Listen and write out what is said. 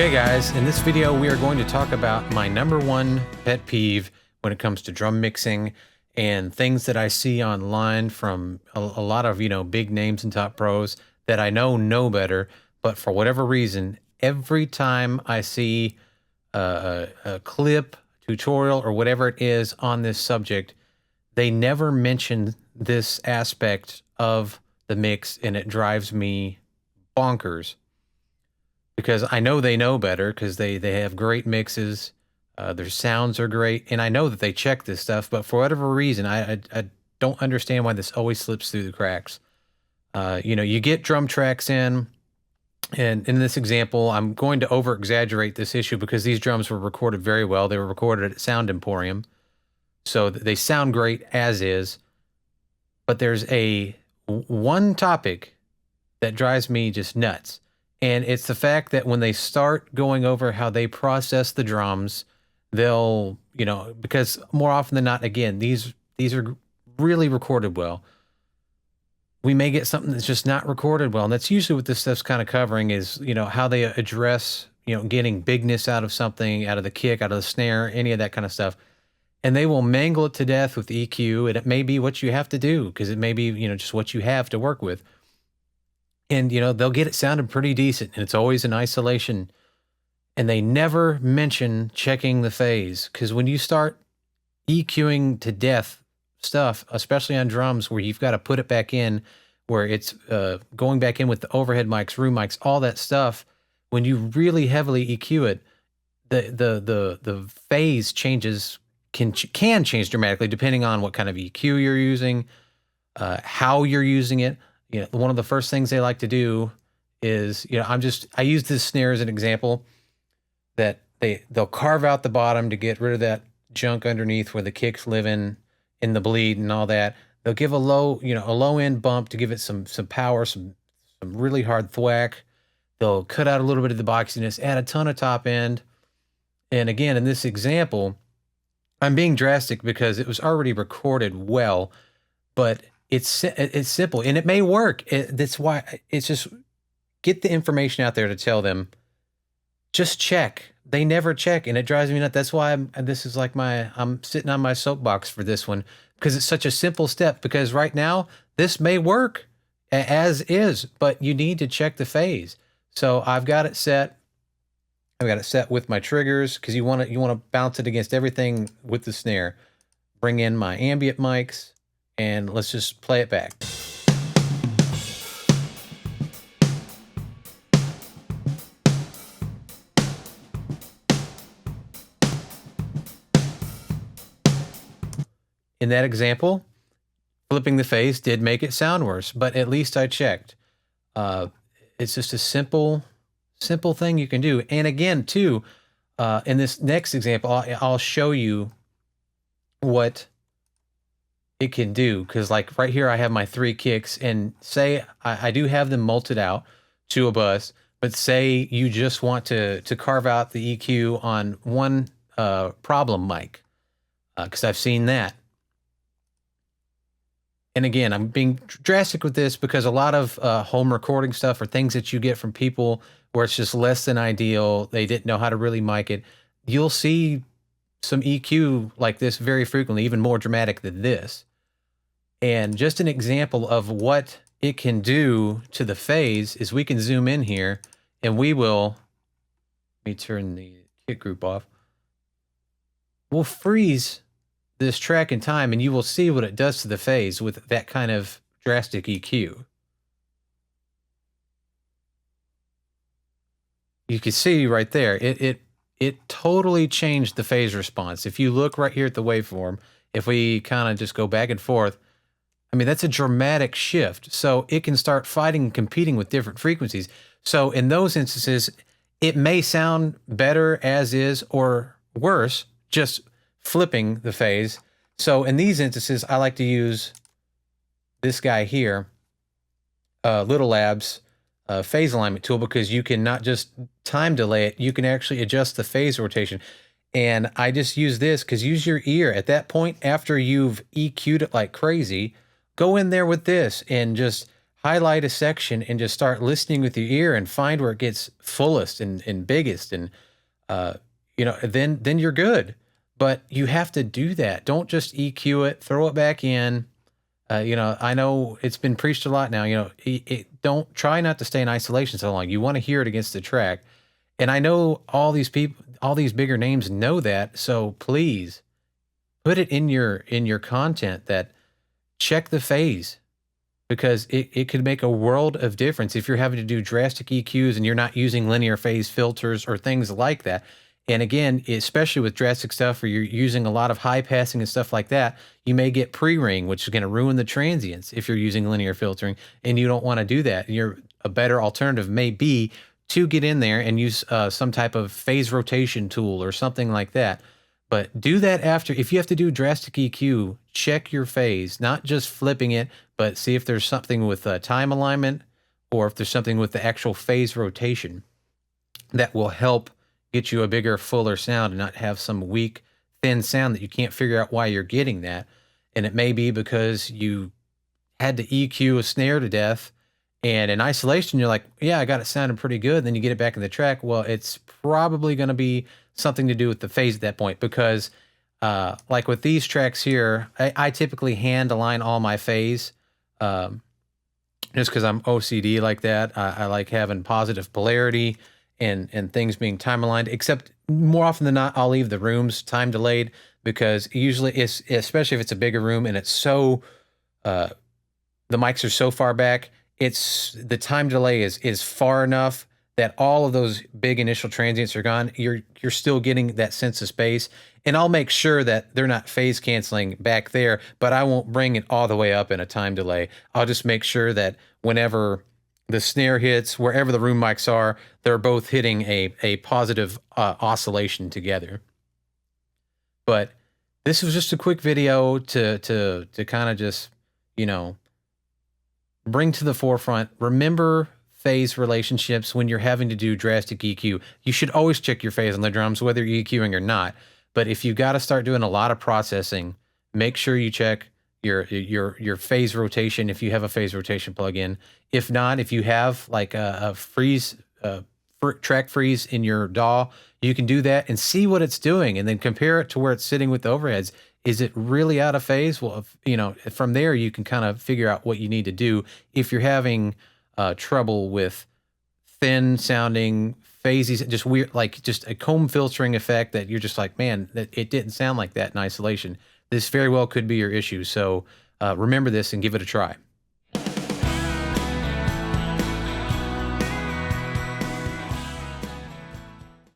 Okay guys, in this video we are going to talk about my #1 pet peeve when it comes to drum mixing and things that I see online from a lot of, big names and top pros that I know better, but for whatever reason, every time I see a clip, tutorial, or whatever it is on this subject, they never mention this aspect of the mix, and it drives me bonkers. Because I know they know better because they have great mixes, their sounds are great, and I know that they check this stuff, but for whatever reason, I don't understand why this always slips through the cracks. You get drum tracks in, and in this example, I'm going to over-exaggerate this issue because these drums were recorded very well. They were recorded at Sound Emporium, so they sound great as is, but there's one topic that drives me just nuts. And it's the fact that when they start going over how they process the drums, they'll, because more often than not, again, these are really recorded well. We may get something that's just not recorded well. And that's usually what this stuff's kind of covering is, how they address, getting bigness out of something, out of the kick, out of the snare, any of that kind of stuff. And they will mangle it to death with EQ. And it may be what you have to do because it may be, just what you have to work with. And, they'll get it sounding pretty decent, and it's always in isolation. And they never mention checking the phase, because when you start EQing to death stuff, especially on drums where you've got to put it back in, where it's going back in with the overhead mics, room mics, all that stuff, when you really heavily EQ it, the phase changes can change dramatically depending on what kind of EQ you're using, how you're using it. One of the first things they like to do is, I use this snare as an example, that they'll carve out the bottom to get rid of that junk underneath where the kicks live in the bleed and all that. They'll give a low end bump to give it some power, some really hard thwack. They'll cut out a little bit of the boxiness, add a ton of top end. And again, in this example, I'm being drastic because it was already recorded well, but it's simple, and it may work. That's why it's just get the information out there to tell them, just check. They never check, and it drives me nuts. That's why I'm sitting on my soapbox for this one, because it's such a simple step. Because right now this may work as is, but you need to check the phase. So I've got it set. I've got it set with my triggers because you want to bounce it against everything with the snare. Bring in my ambient mics. And let's just play it back. In that example, flipping the phase did make it sound worse, but at least I checked. It's just a simple thing you can do. And again, too, in this next example, I'll show you what it can do, because like right here I have my 3 kicks, and say I do have them multed out to a bus, but say you just want to carve out the EQ on one problem mic, because I've seen that. And again, I'm being drastic with this because a lot of home recording stuff are things that you get from people where it's just less than ideal. They didn't know how to really mic it. You'll see some EQ like this very frequently, even more dramatic than this. And just an example of what it can do to the phase is we can zoom in here, and let me turn the kick group off. We'll freeze this track in time, and you will see what it does to the phase with that kind of drastic EQ. You can see right there, it totally changed the phase response. If you look right here at the waveform, if we kind of just go back and forth, I mean, that's a dramatic shift. So it can start fighting and competing with different frequencies. So in those instances, it may sound better as is or worse, just flipping the phase. So in these instances, I like to use this guy here, Little Labs phase alignment tool, because you can not just time delay it, you can actually adjust the phase rotation. And I just use this because use your ear. At that point, after you've EQ'd it like crazy, go in there with this and just highlight a section and just start listening with your ear and find where it gets fullest and biggest. And, uh, then you're good. But you have to do that. Don't just EQ it, throw it back in. I know it's been preached a lot now. Don't try not to stay in isolation so long. You want to hear it against the track. And I know all these people, all these bigger names know that. So please put it in your content that check the phase, because it could make a world of difference if you're having to do drastic EQs and you're not using linear phase filters or things like that. And again, especially with drastic stuff where you're using a lot of high passing and stuff like that, you may get pre-ring, which is going to ruin the transients if you're using linear filtering, and you don't want to do that. A better alternative may be to get in there and use some type of phase rotation tool or something like that. But do that after. If you have to do drastic EQ, check your phase, not just flipping it, but see if there's something with time alignment or if there's something with the actual phase rotation that will help get you a bigger, fuller sound and not have some weak, thin sound that you can't figure out why you're getting that. And it may be because you had to EQ a snare to death, and in isolation, you're like, yeah, I got it sounding pretty good. Then you get it back in the track. Well, it's probably going to be something to do with the phase at that point, because like with these tracks here, I typically hand align all my phase just because I'm OCD like that. I like having positive polarity and things being time aligned, except more often than not, I'll leave the rooms time delayed, because usually especially if it's a bigger room and it's so, the mics are so far back, the time delay is far enough that all of those big initial transients are gone. You're still getting that sense of space. And I'll make sure that they're not phase canceling back there, but I won't bring it all the way up in a time delay. I'll just make sure that whenever the snare hits, wherever the room mics are, they're both hitting a positive oscillation together. But this was just a quick video to kind of just, bring to the forefront. Remember phase relationships when you're having to do drastic EQ. You should always check your phase on the drums, whether you're EQing or not. But if you got to start doing a lot of processing, make sure you check your phase rotation if you have a phase rotation plugin. If not, if you have like a freeze, track freeze in your DAW, you can do that and see what it's doing, and then compare it to where it's sitting with the overheads. Is it really out of phase? Well, from there you can kind of figure out what you need to do if you're having trouble with thin sounding phases, just weird, like just a comb filtering effect that you're just like, man, that it didn't sound like that in isolation. This very well could be your issue. So remember this and give it a try.